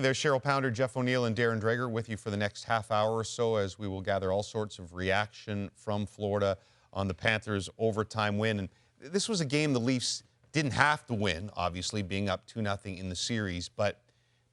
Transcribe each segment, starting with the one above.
There's Cheryl Pounder, Jeff O'Neill, and Darren Dreger with you for the next half hour or so as we will gather all sorts of reaction from Florida on the Panthers' overtime win. And this was a game the Leafs didn't have to win, obviously, being up 2-0 in the series. But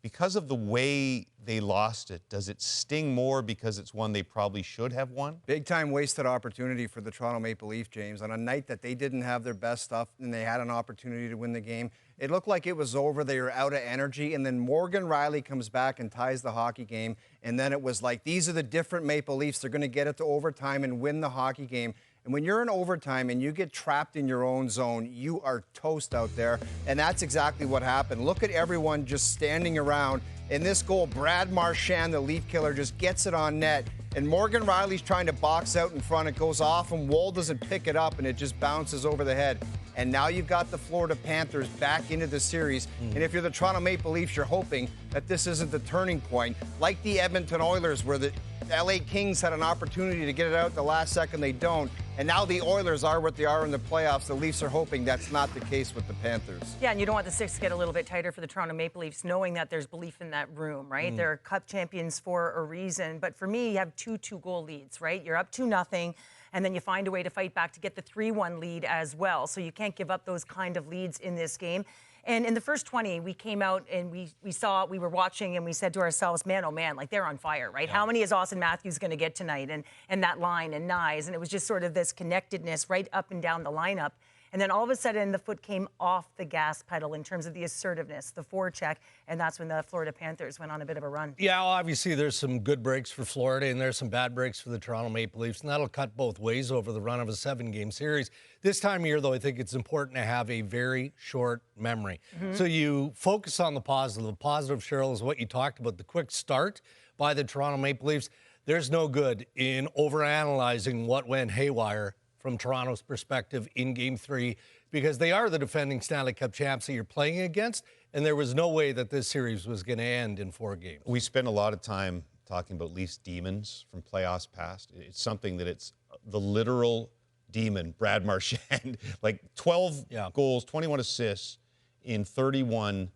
because of the way they lost it, does it sting more because it's one they probably should have won? Big-time wasted opportunity for the Toronto Maple Leafs, James. On a night that they didn't have their best stuff and they had an opportunity to win the game, it looked like it was over. They were out of energy. And then Morgan Rielly comes back and ties the hockey game. And then it was like, these are the different Maple Leafs. They're going to get it to overtime and win the hockey game. And when you're in overtime and you get trapped in your own zone, you are toast out there. And that's exactly what happened. Look at everyone just standing around. In this goal, Brad Marchand, the Leaf killer, just gets it on net. And Morgan Rielly's trying to box out in front. It goes off, and Woll doesn't pick it up, and it just bounces over the head. And now you've got the Florida Panthers back into the series. And if you're the Toronto Maple Leafs, you're hoping that this isn't the turning point. Like the Edmonton Oilers, where the LA Kings had an opportunity to get it out at the last second, they don't. And now the Oilers are what they are in the playoffs. The Leafs are hoping that's not the case with the Panthers. Yeah, and you don't want the six to get a little bit tighter for the Toronto Maple Leafs, knowing that there's belief in that room, right? They're cup champions for a reason. But for me, you have two two-goal leads, right? You're up 2-0, and then you find a way to fight back to get the 3-1 lead as well. So you can't give up those kind of leads in this game. And in the first 20, we came out and we were watching and we said to ourselves, man, oh man, like they're on fire, right? Yeah. How many is Austin Matthews going to get tonight? And that line and Nyes. And it was just sort of this connectedness right up and down the lineup. And then all of a sudden, the foot came off the gas pedal in terms of the assertiveness, the forecheck, and that's when the Florida Panthers went on a bit of a run. Yeah, well, obviously there's some good breaks for Florida, and there's some bad breaks for the Toronto Maple Leafs, and that'll cut both ways over the run of a 7-game series. This time of year, though, I think it's important to have a very short memory. So you focus on the positive. The positive, Cheryl, is what you talked about, the quick start by the Toronto Maple Leafs. There's no good in overanalyzing what went haywire from Toronto's perspective in Game 3, because they are the defending Stanley Cup champs that you're playing against, and there was no way that this series was going to end in 4 games. We spent a lot of time talking about Leafs demons from playoffs past. It's something that it's the literal demon, Brad Marchand, like 12 goals, 21 assists in 31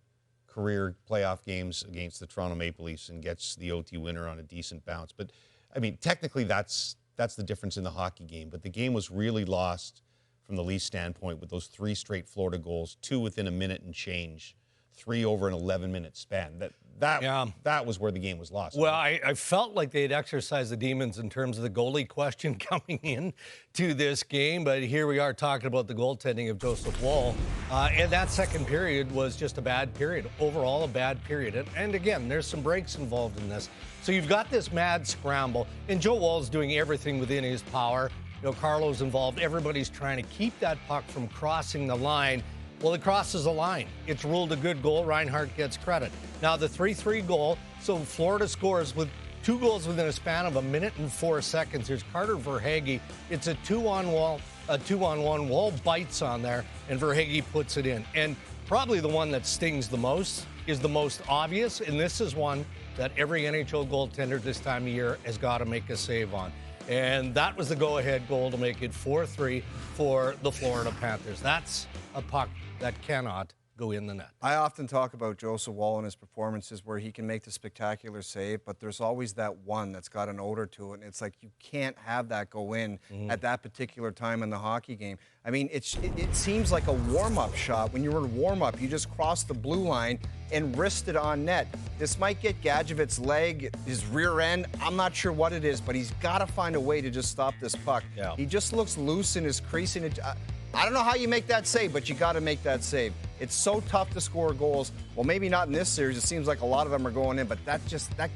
career playoff games against the Toronto Maple Leafs and gets the OT winner on a decent bounce. But, I mean, technically that's the difference in the hockey game. But the game was really lost from the Leafs standpoint with those 3 straight Florida goals, 2 within a minute and change, 3 over an 11-minute span. That was where the game was lost. Well, I felt like they had exercised the demons in terms of the goalie question coming in to this game, but here we are talking about the goaltending of Joseph Woll. And that second period was just a bad period. Overall, a bad period. And again, there's some breaks involved in this. So you've got this mad scramble, and Joe Woll's doing everything within his power. You know, Carlo's involved. Everybody's trying to keep that puck from crossing the line. Well, it crosses the line. It's ruled a good goal. Reinhart gets credit. Now, the 3-3 goal, so Florida scores with 2 goals within a span of 1 minute and 4 seconds. Here's Carter Verhaeghe. It's a 2-on-1. Woll bites on there, and Verhaeghe puts it in. And probably the one that stings the most is the most obvious, and this is one that every NHL goaltender this time of year has got to make a save on. And that was the go-ahead goal to make it 4-3 for the Florida Panthers. That's a puck that cannot go in the net. I often talk about Joseph Woll and his performances where he can make the spectacular save, but there's always that one that's got an odor to it, and it's like you can't have that go in at that particular time in the hockey game. I mean, it seems like a warm-up shot. When you're in warm-up, you just cross the blue line and wrist it on net. This might get Gadjevic's leg, his rear end. I'm not sure what it is, but he's got to find a way to just stop this puck. Yeah. He just looks loose in his crease. I don't know how you make that save, but you got to make that save. It's so tough to score goals. Well, maybe not in this series. It seems like a lot of them are going in, but that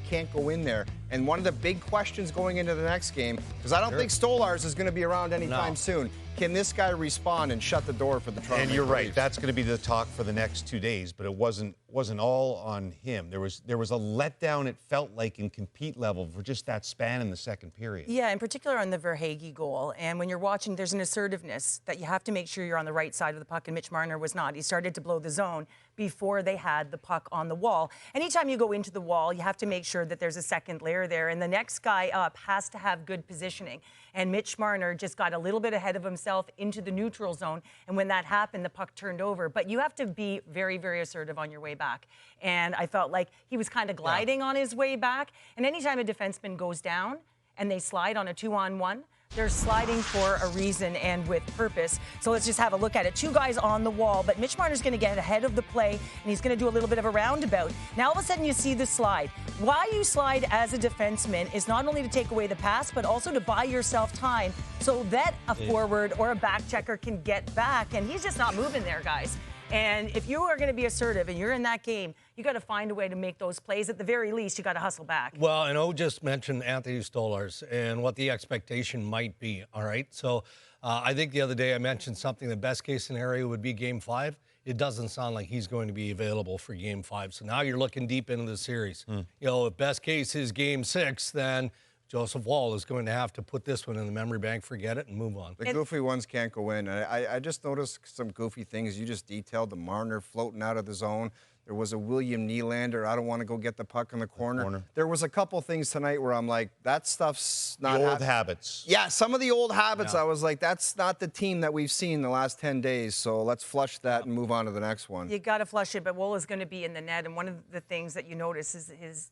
can't go in there. And one of the big questions going into the next game, because I don't think Stolarz is going to be around anytime soon. Can this guy respond and shut the door for the Toronto? And you're right. Leafs? That's going to be the talk for the next 2 days. But it wasn't all on him. There was a letdown. It felt like in compete level for just that span in the second period. Yeah, in particular on the Verhaeghe goal. And when you're watching, there's an assertiveness that you have to make sure you're on the right side of the puck. And Mitch Marner was not. He started to blow the zone before they had had the puck on the wall. Anytime you go into the wall, you have to make sure that there's a second layer there, and the next guy up has to have good positioning. And Mitch Marner just got a little bit ahead of himself into the neutral zone, and when that happened, the puck turned over. But you have to be very, very assertive on your way back. And I felt like he was kind of gliding on his way back. And anytime a defenseman goes down and they slide on a 2-on-1, they're sliding for a reason and with purpose. So let's just have a look at it. Two guys on the wall, but Mitch Marner's going to get ahead of the play, and he's going to do a little bit of a roundabout. Now all of a sudden you see the slide. Why you slide as a defenseman is not only to take away the pass, but also to buy yourself time so that a forward or a back checker can get back, and he's just not moving there, guys. And if you are going to be assertive and you're in that game, you got to find a way to make those plays. At the very least, you got to hustle back. Well, and O just mentioned Anthony Stolarz and what the expectation might be, all right? So I think the other day I mentioned something, the best case scenario would be Game 5. It doesn't sound like he's going to be available for Game 5. So now you're looking deep into the series. You know, if best case is Game 6, then Joseph Woll is going to have to put this one in the memory bank, forget it, and move on. The goofy ones can't go in. I just noticed some goofy things. You just detailed the Marner floating out of the zone. There was a William Nylander, I don't want to go get the puck in the corner. There was a couple things tonight where I'm like, that stuff's not... The old habits. Yeah, some of the old habits, I was like, that's not the team that we've seen the last 10 days, so let's flush that and move on to the next one. You got to flush it, but Woll is going to be in the net, and one of the things that you notice is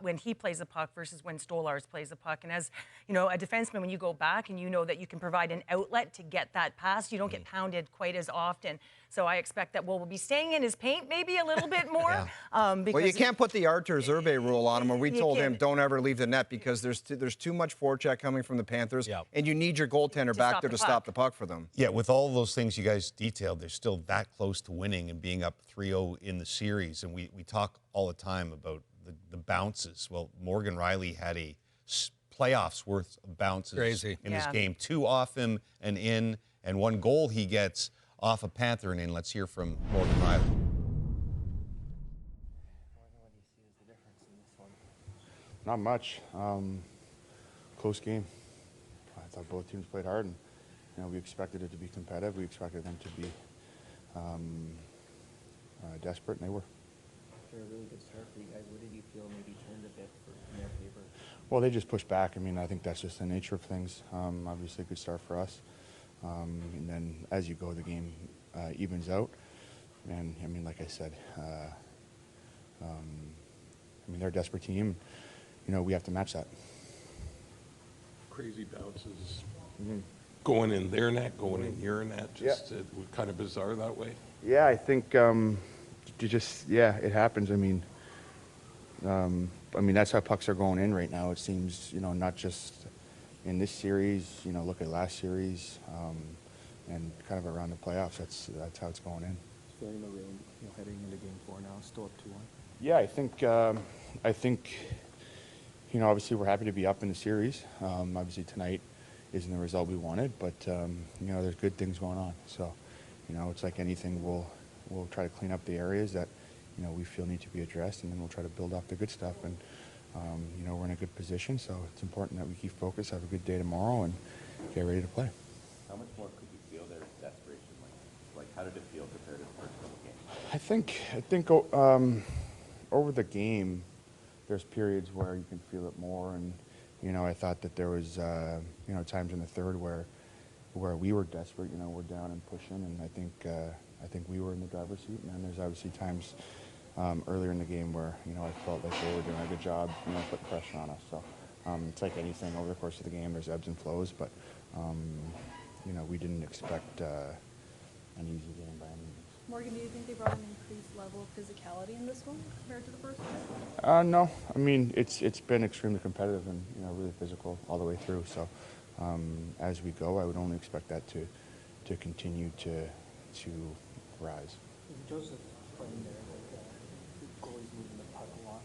when he plays the puck versus when Stolarz plays the puck. And as you know, a defenseman, when you go back and you know that you can provide an outlet to get that pass, you don't get pounded quite as often. So I expect that Woll will be staying in his paint maybe a little bit more. Well, you can't put the Artur Berube rule on him, where we told him don't ever leave the net because there's too much forecheck coming from the Panthers, and you need your goaltender back there to stop the puck for them. Yeah, with all those things you guys detailed, they're still that close to winning and being up 3-0 in the series. And we talk all the time about the bounces. Well, Morgan Rielly had a playoffs worth of bounces in this game. 2 off him and in, and 1 goal he gets off a Panther and in. Let's hear from Morgan Rielly. What do you see as the difference in this one? Not much. Close game. I thought both teams played hard, and we expected it to be competitive. We expected them to be desperate, and they were. After a really good start for you guys, what did you feel maybe turned a bit in their favor? Well, they just pushed back. I mean, I think that's just the nature of things. Obviously, a good start for us. And then as you go, the game evens out. And, I mean, like I said, they're a desperate team. We have to match that. Crazy bounces. Going in their net, going in your net. Just kind of bizarre that way. Yeah, I think it happens. I mean, that's how pucks are going in right now. It seems, not just in this series, look at last series, and kind of around the playoffs. That's how it's going in. Feeling the rain, heading into Game 4 now, still up 2-1. Yeah, I think, obviously we're happy to be up in the series. Obviously tonight isn't the result we wanted, but there's good things going on. So, it's like anything. We'll try to clean up the areas that we feel need to be addressed, and then we'll try to build off the good stuff. And we're in a good position, so it's important that we keep focused, have a good day tomorrow, and get ready to play. How much more could you feel their desperation? Like how did it feel compared to the first couple games? I think over the game, there's periods where you can feel it more, and I thought that there was times in the third where we were desperate. We're down and pushing, and I think we were in the driver's seat. And then there's obviously times earlier in the game where I felt like they were doing a good job, putting pressure on us. So it's like anything over the course of the game. There's ebbs and flows, but we didn't expect an easy game by any means. Morgan, do you think they brought an increased level of physicality in this one compared to the first one? No, I mean it's been extremely competitive and really physical all the way through. So as we go, I would only expect that to continue to rise. Joseph playing there, the goalie's moving the puck a lot.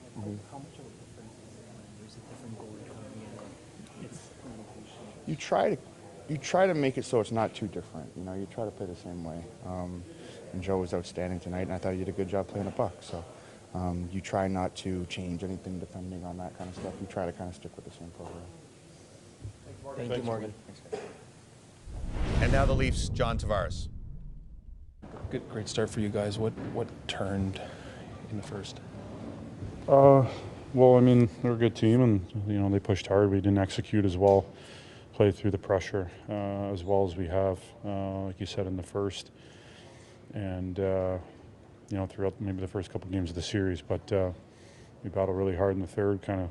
How much of a difference is it when there's a different goalie coming in? It's communication. You try to make it so it's not too different. You try to play the same way. And Joe was outstanding tonight, and I thought he did a good job playing the puck. So you try not to change anything depending on that kind of stuff. You try to kind of stick with the same program. Thank you, Morgan. And now the Leafs, John Tavares. Great start for you guys. What turned in the first? Well, I mean, they're a good team, and they pushed hard. We didn't execute as well, played through the pressure as well as we have, like you said, in the first, and throughout maybe the first couple games of the series. But we battled really hard in the third, kind of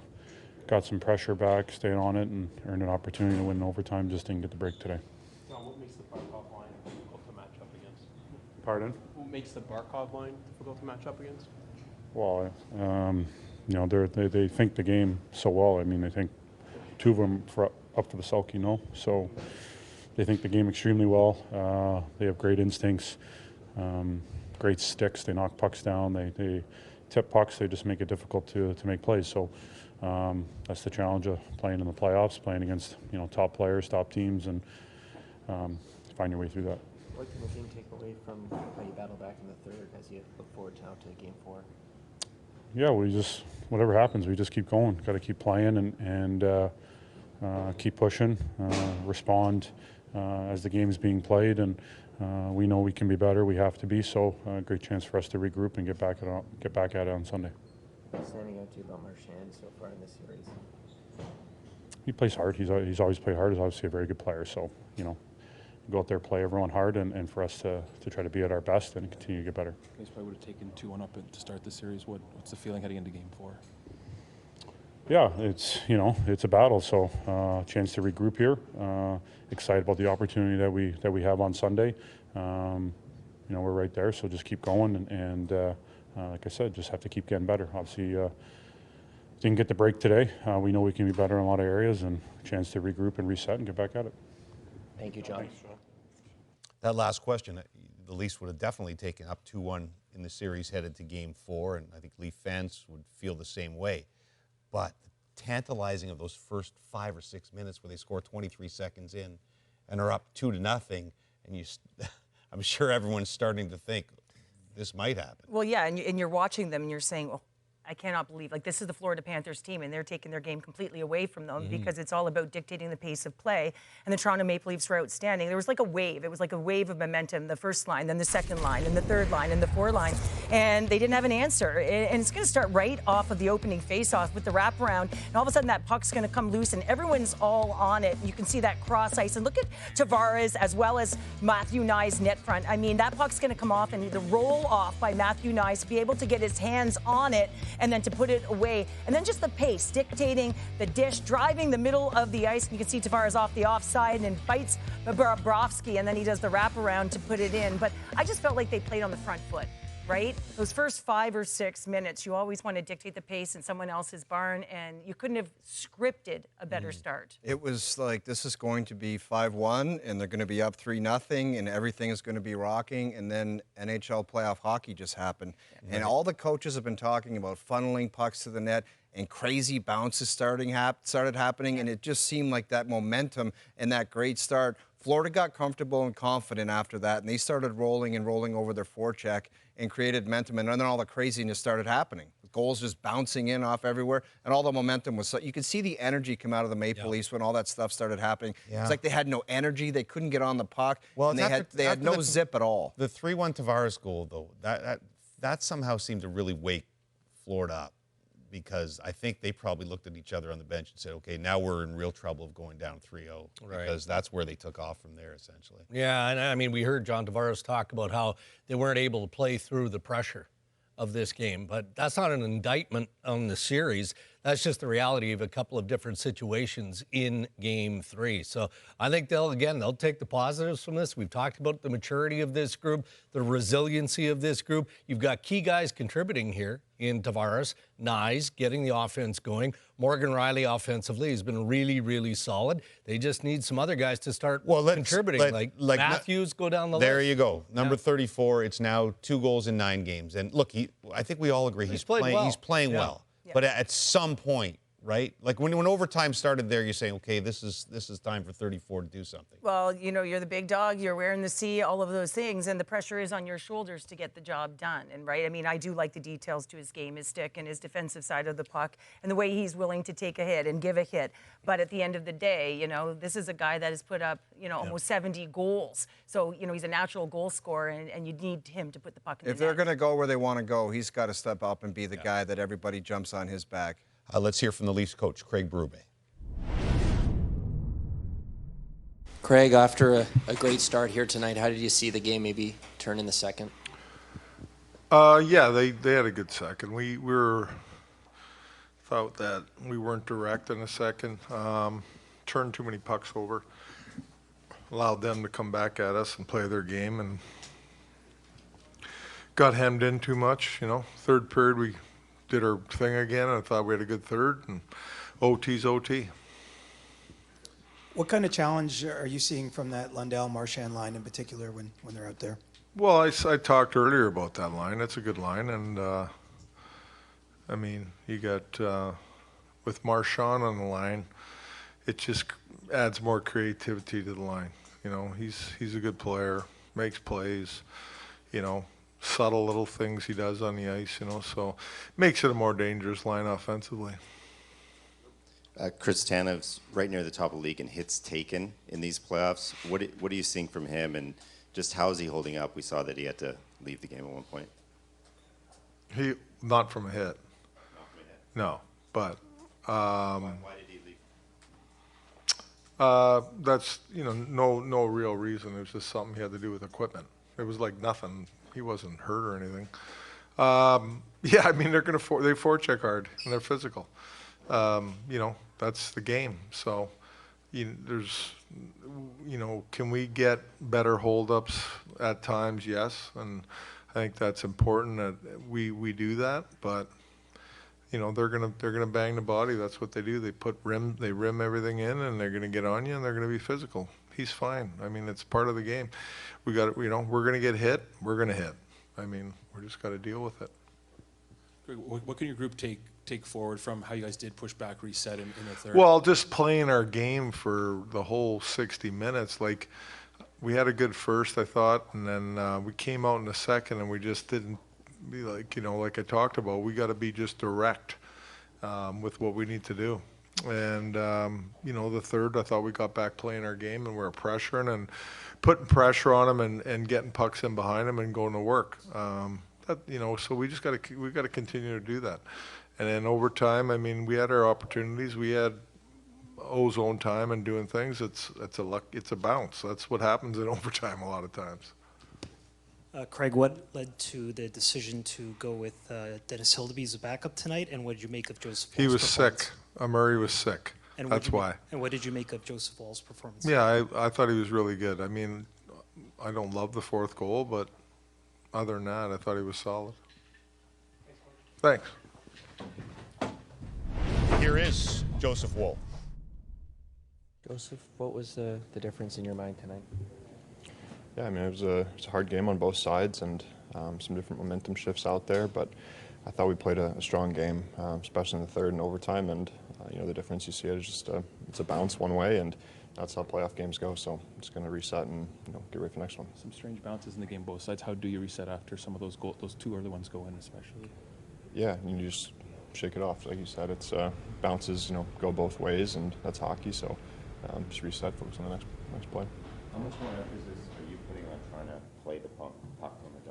got some pressure back, stayed on it, and earned an opportunity to win in overtime. Just didn't get the break today. Now, what makes the Barkov line difficult to match up against? Pardon? What makes the Barkov line difficult to match up against? Well, they think the game so well. I mean, I think two of them up for the Selke, so they think the game extremely well. They have great instincts, great sticks. They knock pucks down. They tip pucks. They just make it difficult to make plays. So that's the challenge of playing in the playoffs, playing against top players, top teams, and find your way through that. What can the game take away from how you battle back in the third as you look forward now to Game 4? Yeah, whatever happens, we just keep going. Got to keep playing and keep pushing, respond as the game's being played, and we know we can be better. We have to be. So, great chance for us to regroup and get back at it on Sunday. What's standing out to you about Marchand so far in this series? He plays hard. He's always played hard. He's obviously a very good player. So, go out there, play everyone hard, and for us to try to be at our best and continue to get better. You guys probably would have taken 2-1 up to start the series. What's the feeling heading into Game 4? Yeah, it's a battle. So, chance to regroup here. Excited about the opportunity that we have on Sunday. We're right there, so just keep going, and like I said, just have to keep getting better. Obviously, didn't get the break today. We know we can be better in a lot of areas, and a chance to regroup and reset and get back at it. Thank you, John. That last question, the Leafs would have definitely taken up 2-1 in the series headed to Game 4, and I think Leaf fans would feel the same way. But the tantalizing of those first 5 or 6 minutes where they score 23 seconds in and are up 2-0, and I'm sure everyone's starting to think this might happen. Well, yeah, and you're watching them and you're saying, well, I cannot believe, this is the Florida Panthers team, and they're taking their game completely away from them because it's all about dictating the pace of play. And the Toronto Maple Leafs were outstanding. There was like a wave. It was like a wave of momentum, the first line, then the second line, and the third line, and the fourth line. And they didn't have an answer. And it's going to start right off of the opening faceoff with the wraparound. And all of a sudden, that puck's going to come loose, and everyone's all on it. You can see that cross ice. And look at Tavares as well as Matthew Nye's net front. I mean, that puck's going to come off and either roll off by Matthew Nye to be able to get his hands on it and then to put it away. And then just the pace, dictating the dish, driving the middle of the ice. And you can see Tavares off the offside and then bites Bobrovsky, and then he does the wraparound to put it in. But I just felt like they played on the front foot, right? Those first 5 or 6 minutes, you always want to dictate the pace in someone else's barn, and you couldn't have scripted a better start. It was like, this is going to be 5-1, and they're going to be up 3-0, and everything is going to be rocking, and then NHL playoff hockey just happened. Yeah. And all the coaches have been talking about funneling pucks to the net, and crazy bounces started happening, and it just seemed like that momentum and that great start. Florida got comfortable and confident after that, and they started rolling over their forecheck and created momentum, and then all the craziness started happening. Goals just bouncing in off everywhere, and all the momentum was you could see the energy come out of the Maple Leafs when all that stuff started happening. Yeah. It's like they had no energy, they couldn't get on the puck, well, and they had no zip at all. The 3-1 Tavares goal, though, that somehow seemed to really wake Florida up, because I think they probably looked at each other on the bench and said, okay, now we're in real trouble of going down 3-0, because that's where they took off from there, essentially. Yeah, and I mean, we heard John Tavares talk about how they weren't able to play through the pressure of this game, but that's not an indictment on the series. That's just the reality of a couple of different situations in Game 3. So I think they'll take the positives from this. We've talked about the maturity of this group, the resiliency of this group. You've got key guys contributing here in Tavares, Nyes getting the offense going. Morgan Rielly offensively has been really, really solid. They just need some other guys to start contributing, like Matthews go down the list. There you go. Number 34, it's now 2 goals in 9 games. And look, I think we all agree he's playing well. Yeah. But at some point, right? Like when overtime started there, you're saying, okay, this is time for 34 to do something. Well, you're the big dog, you're wearing the C, all of those things, and the pressure is on your shoulders to get the job done. And right, I mean, I do like the details to his game, his stick and his defensive side of the puck, and the way he's willing to take a hit and give a hit. But at the end of the day, this is a guy that has put up, almost 70 goals. So, he's a natural goal scorer, and you need him to put the puck in the net. If they're going to go where they want to go, he's got to step up and be the guy that everybody jumps on his back. Let's hear from the Leafs coach, Craig Berube. Craig, after a great start here tonight, how did you see the game maybe turn in the second? Yeah, they had a good second. We thought that we weren't direct in the second. Turned too many pucks over. Allowed them to come back at us and play their game, and got hemmed in too much. Third period we did our thing again. I thought we had a good third, and OT's OT. What kind of challenge are you seeing from that Lundell-Marchand line in particular when they're out there? Well, I talked earlier about that line. That's a good line, and I mean, you got with Marchand on the line, it just adds more creativity to the line. He's a good player, makes plays, subtle little things he does on the ice, so makes it a more dangerous line offensively. Chris Tanev's right near the top of the league in hits taken in these playoffs. What are you seeing from him, and just how is he holding up? We saw that he had to leave the game at one point. Not from a hit. No, but why did he leave? that's no real reason. It was just something he had to do with equipment. It was like nothing. He wasn't hurt or anything. Yeah, I mean they forecheck hard and they're physical. That's the game. So, there's, can we get better holdups at times? Yes, and I think that's important that we do that. But, they're gonna bang the body. That's what they do. They rim everything in, and they're gonna get on you, and they're gonna be physical. He's fine. I mean, it's part of the game. We're gonna get hit. We're gonna hit. I mean, we're just got to deal with it. What can your group take forward from how you guys did push back, reset in the third? Well, just playing our game for the whole 60 minutes. Like, we had a good first, I thought, and then we came out in the second, and we just didn't be like, like I talked about, we got to be just direct with what we need to do. And, the third, I thought we got back playing our game, and we were pressuring and putting pressure on them and getting pucks in behind them and going to work. So we just got to continue to do that. And then overtime, I mean, we had our opportunities. We had ozone time and doing things. It's a bounce. That's what happens in overtime a lot of times. Craig, what led to the decision to go with Dennis Hildeby as a backup tonight, and what did you make of Joseph Woll's He was performance? sick. Murray was sick. And that's why. And what did you make of Joseph Woll's performance? Yeah, I thought he was really good. I mean, I don't love the fourth goal, but other than that, I thought he was solid. Thanks. Here is Joseph Woll. Joseph, what was the difference in your mind tonight? Yeah, I mean, it was a hard game on both sides and some different momentum shifts out there, but I thought we played a strong game, especially in the third and overtime, and the difference you see is just it's a bounce one way, and that's how playoff games go, so I'm just going to reset and get ready for the next one. Some strange bounces in the game both sides. How do you reset after some of those two early ones go in especially? Yeah, you just shake it off. Like you said, it's bounces, go both ways, and that's hockey, so just reset, focus on the next play. How much more emphasis are you putting on trying to play the puck on the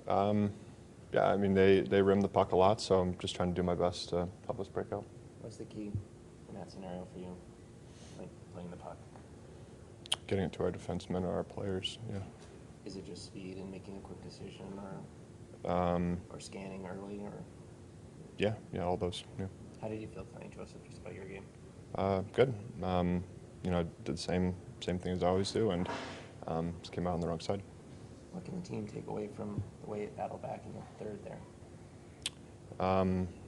Dolphins? Yeah, I mean, they rim the puck a lot, so I'm just trying to do my best to help us break out. What's the key in that scenario for you, playing the puck? Getting it to our defensemen or our players, yeah. Is it just speed and making a quick decision, or scanning early, or? Yeah, all those, yeah. How did you feel tonight, Joseph, just about your game? Good. I did the same thing as I always do, and just came out on the wrong side. What can the team take away from the way it battled back in the third there?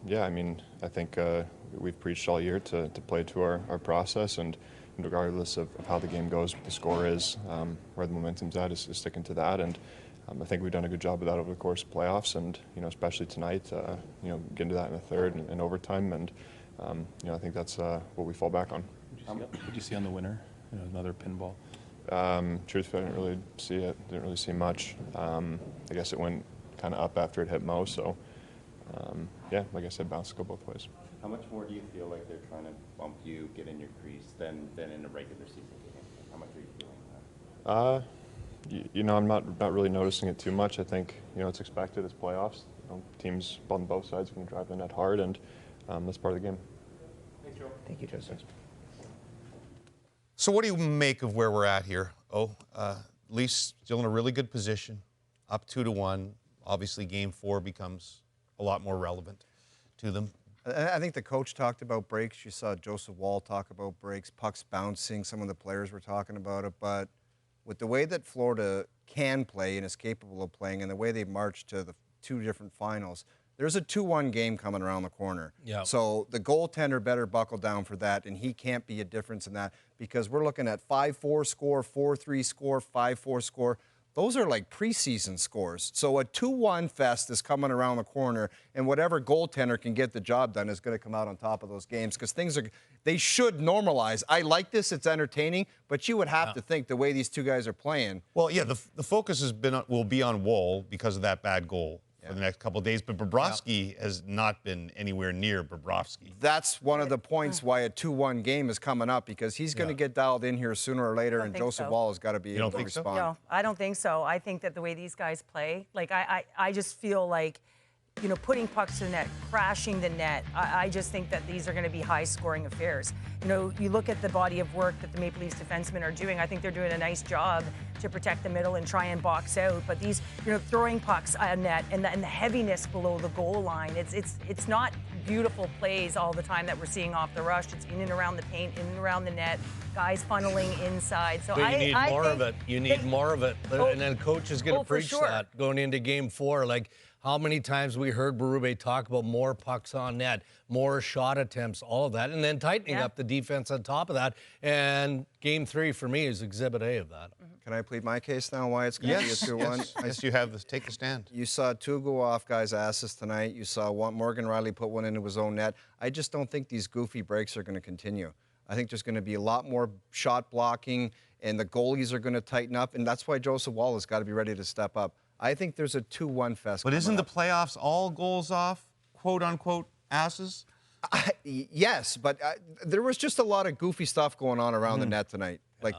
Yeah, I mean, I think we've preached all year to play to our process, and regardless of how the game goes, what the score is, where the momentum's at, is sticking to that. And I think we've done a good job of that over the course of playoffs, and especially tonight, getting to that in the third and overtime, and I think that's what we fall back on. What did you see on the winner? Another pinball. Truthfully, I didn't really see it. Didn't really see much. I guess it went kind of up after it hit Mo. So, yeah, like I said, bounce go both ways. How much more do you feel like they're trying to bump you, get in your crease, than in a regular season game? How much are you feeling that? I'm not really noticing it too much. I think it's expected. It's playoffs. Teams on both sides are going to drive the net hard, and that's part of the game. Thanks, Joe. Thank you, Joseph. So what do you make of where we're at here? Leafs still in a really good position, up 2-1. Obviously, Game 4 becomes a lot more relevant to them. I think the coach talked about breaks. You saw Joseph Woll talk about breaks, pucks bouncing. Some of the players were talking about it. But with the way that Florida can play and is capable of playing and the way they marched to the 2 different finals, there's a 2-1 game coming around the corner. Yeah. So the goaltender better buckle down for that, and he can't be a difference in that because we're looking at 5-4 score, 4-3 score, 5-4 score. Those are like preseason scores. So a 2-1 fest is coming around the corner, and whatever goaltender can get the job done is going to come out on top of those games because they should normalize. I like this. It's entertaining, but you would have to think the way these two guys are playing. Well, yeah, the focus will be on Woll because of that bad goal for the next couple of days, but Bobrovsky has not been anywhere near Bobrovsky. That's one of the points why a 2-1 game is coming up because he's going to get dialed in here sooner or later, and Joseph Woll has got to be able to respond. No, I don't think so. I think that the way these guys play, like I just feel like, putting pucks to the net, crashing the net, I just think that these are going to be high-scoring affairs. You look at the body of work that the Maple Leafs defensemen are doing. I think they're doing a nice job to protect the middle and try and box out. But these, throwing pucks at net and the heaviness below the goal line, it's not beautiful plays all the time that we're seeing off the rush. It's in and around the paint, in and around the net, guys funneling inside. So but you need more of it. You need more of it. And then coach is going to preach that going into Game 4. Like, how many times we heard Berube talk about more pucks on net, more shot attempts, all of that, and then tightening up the defense on top of that. And Game 3 for me is Exhibit A of that. Can I plead my case now why it's going to be a 2-1? Yes, you have this. Take the stand. You saw 2 go off guys' asses tonight. You saw Morgan Rielly put one into his own net. I just don't think these goofy breaks are going to continue. I think there's going to be a lot more shot blocking, and the goalies are going to tighten up, and that's why Joseph Woll has got to be ready to step up. I think there's a 2-1 fest. But isn't the playoffs all goals off, quote-unquote, asses? Yes, but there was just a lot of goofy stuff going on around the net tonight. Like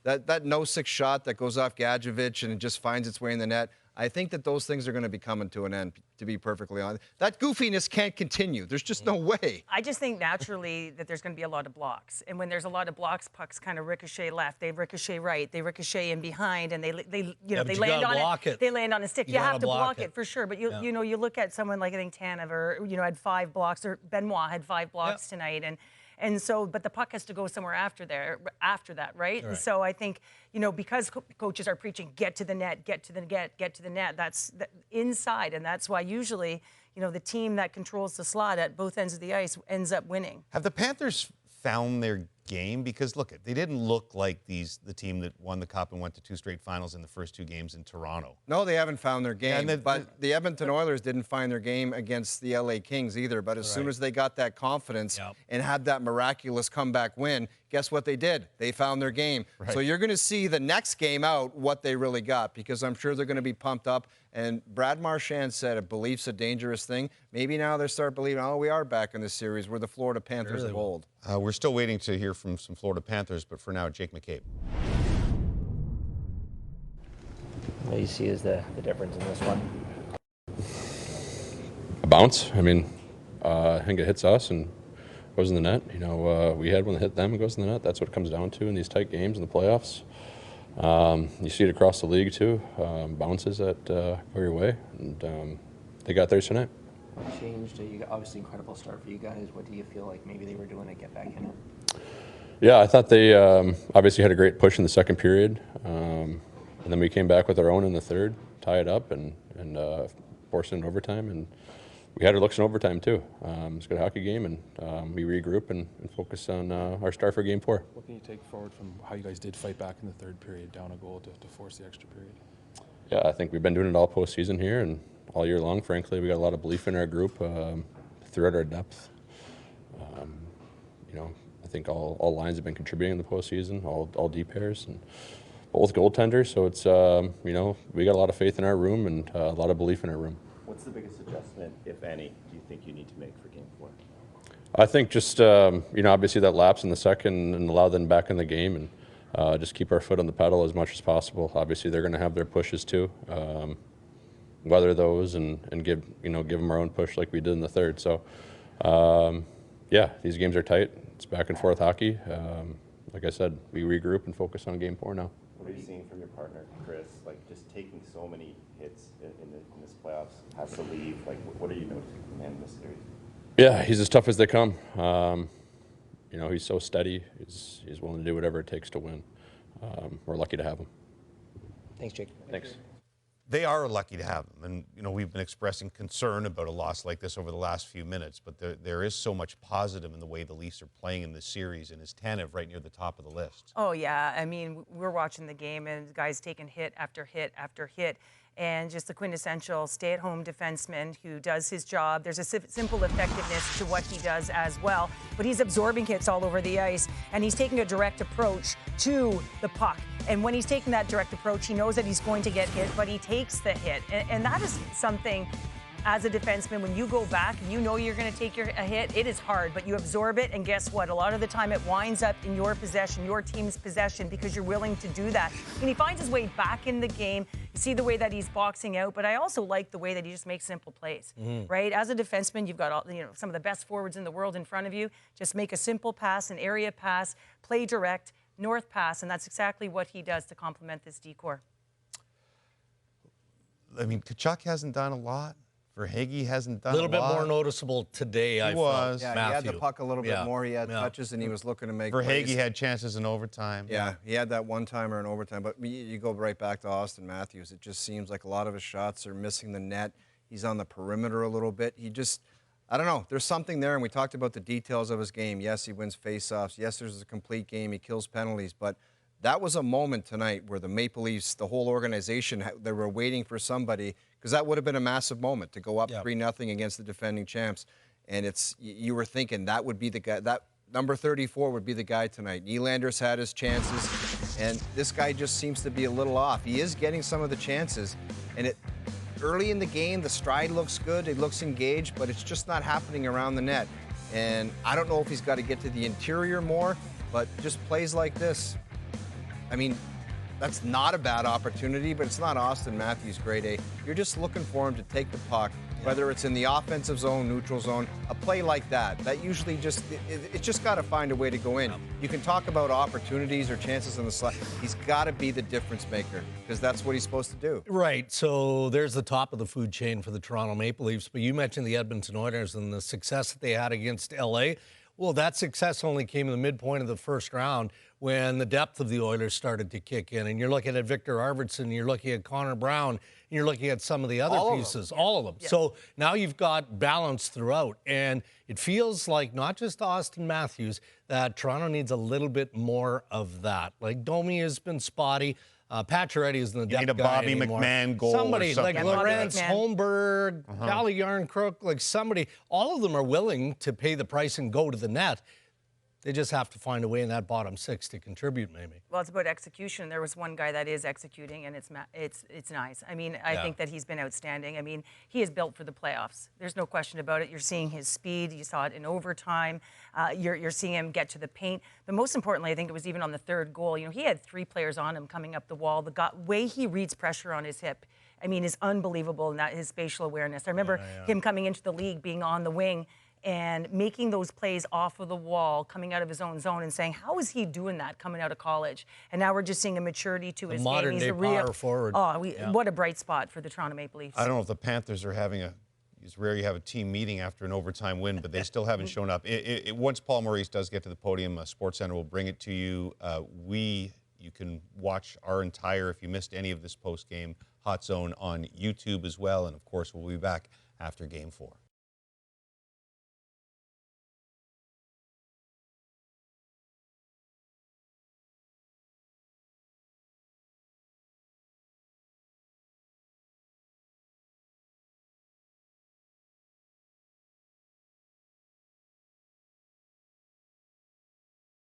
that no-6 shot that goes off Gadjevich and it just finds its way in the net. I think that those things are going to be coming to an end, to be perfectly honest. That goofiness can't continue. There's just no way. I just think naturally that there's going to be a lot of blocks. And when there's a lot of blocks, pucks kind of ricochet left, they ricochet right, they ricochet in behind, and they land on it. They land on a stick. You have to block it for sure. But you look at someone like, I think Tanaver, had 5 blocks, or Benoit had 5 blocks tonight, and so, but the puck has to go somewhere after that, right? And so I think, because coaches are preaching, get to the net, get to the net, that's inside. And that's why usually, the team that controls the slot at both ends of the ice ends up winning. Have the Panthers found their game? Because look, they didn't look like the team that won the Cup and went to 2 straight finals in the first 2 games in Toronto. No, they haven't found their game. But the Edmonton Oilers didn't find their game against the LA Kings either. But as soon as they got that confidence and had that miraculous comeback win, guess what they did? They found their game. Right. So you're going to see the next game out what they really got, because I'm sure they're going to be pumped up. And Brad Marchand said a belief's a dangerous thing. Maybe now they start believing, we are back in this series. We're the Florida Panthers of old. We're still waiting to hear from some Florida Panthers, but for now, Jake McCabe. What do you see as the difference in this one? A bounce. I mean, I think it hits us and goes in the net. We had one that hit them and goes in the net. That's what it comes down to in these tight games in the playoffs. You see it across the league too. Bounces that go your way, and they got theirs tonight. What changed? Obviously, incredible start for you guys. What do you feel like maybe they were doing to get back in it? Yeah, I thought they obviously had a great push in the second period, and then we came back with our own in the third, tie it up, and forced it in overtime. And we had our looks in overtime too. It's a good hockey game, and we regroup and focus on our start for Game 4. What can you take forward from how you guys did fight back in the third period, down a goal to force the extra period? Yeah, I think we've been doing it all postseason here and all year long. Frankly, we got a lot of belief in our group throughout our depth. I think all lines have been contributing in the postseason, all D pairs and both goaltenders. So it's we got a lot of faith in our room and a lot of belief in our room. What's the biggest adjustment, if any, do you think you need to make for Game 4? I think just obviously that lapse in the second and allow them back in the game and just keep our foot on the pedal as much as possible. Obviously they're going to have their pushes too. Weather those and give them our own push like we did in the third. So these games are tight. It's back and forth hockey. Like I said, we regroup and focus on Game 4 now. What are you seeing from your partner, Chris? Like just taking so many hits in this playoffs, has to leave. Like what are you noticing from him in this series? Yeah, he's as tough as they come. He's so steady. He's willing to do whatever it takes to win. We're lucky to have him. Thanks, Jake. Thanks. They are lucky to have him, and we've been expressing concern about a loss like this over the last few minutes, but there is so much positive in the way the Leafs are playing in this series, and is Tanev right near the top of the list? Oh, yeah. I mean, we're watching the game, and guys taking hit after hit after hit, and just the quintessential stay-at-home defenseman who does his job. There's a simple effectiveness to what he does as well, but he's absorbing hits all over the ice, and he's taking a direct approach to the puck. And when he's taking that direct approach, he knows that he's going to get hit, but he takes the hit. And that is something, as a defenseman, when you go back and you know you're going to take a hit, it is hard, but you absorb it, and guess what? A lot of the time it winds up in your possession, your team's possession, because you're willing to do that. And he finds his way back in the game. You see the way that he's boxing out, but I also like the way that he just makes simple plays, right? As a defenseman, you've got some of the best forwards in the world in front of you. Just make a simple pass, an area pass, play direct, north pass, and that's exactly what he does to complement this decor. I mean, Tkachuk hasn't done a lot. Verhaeghe hasn't done a lot. A little bit more noticeable today, I felt. Yeah, Matthew. he had the puck a little bit more. He had touches, and he was looking to make Verhaeghe plays. had chances in overtime. Yeah, he had that one-timer in overtime. But you go right back to Austin Matthews. It just seems like a lot of his shots are missing the net. He's on the perimeter a little bit. I don't know. There's something there, and we talked about the details of his game. Yes, he wins faceoffs. Yes, there's a complete game. He kills penalties. But that was a moment tonight where the Maple Leafs, the whole organization, they were waiting for somebody, because that would have been a massive moment to go up 3-0 against the defending champs. And you were thinking that would be the guy. That number 34 would be the guy tonight. Nylander's had his chances, and this guy just seems to be a little off. He is getting some of the chances, and early in the game, the stride looks good. It looks engaged, but it's just not happening around the net. And I don't know if he's got to get to the interior more, but just plays like this. I mean, that's not a bad opportunity, but it's not Austin Matthews' grade A. You're just looking for him to take the puck, whether it's in the offensive zone, neutral zone, a play like that. That usually it's just got to find a way to go in. You can talk about opportunities or chances on the slide. He's got to be the difference maker, because that's what he's supposed to do. Right. So there's the top of the food chain for the Toronto Maple Leafs. But you mentioned the Edmonton Oilers and the success that they had against L.A. Well, that success only came in the midpoint of the first round when the depth of the Oilers started to kick in. And you're looking at Victor Arvidsson, you're looking at Connor Brown, and you're looking at some of the other pieces, all of them. Yeah. So now you've got balance throughout. And it feels like not just Austin Matthews, that Toronto needs a little bit more of that. Like Domi has been spotty. Pacioretty is in the depth. You need a Bobby McMahon goal somebody or something like Lawrence Holmberg, Calle Yarncrook, like somebody. All of them are willing to pay the price and go to the net. They just have to find a way in that bottom six to contribute, maybe. Well, it's about execution. There was one guy that is executing, and it's nice. I mean, I think that he's been outstanding. I mean, he is built for the playoffs. There's no question about it. You're seeing his speed. You saw it in overtime. You're seeing him get to the paint. But most importantly, I think it was even on the third goal. He had 3 players on him coming up the wall. The way he reads pressure on his hip, I mean, is unbelievable, and that his spatial awareness. I remember him coming into the league, being on the wing, and making those plays off of the wall, coming out of his own zone, and saying, how is he doing that coming out of college? And now we're just seeing a maturity to his game. He's a real power forward. What a bright spot for the Toronto Maple Leafs. I don't know if the Panthers are having it's rare you have a team meeting after an overtime win, but they still haven't shown up. Once Paul Maurice does get to the podium, SportsCenter will bring it to you. You can watch our entire, if you missed any of this post-game Hot Zone, on YouTube as well. And, of course, we'll be back after Game 4.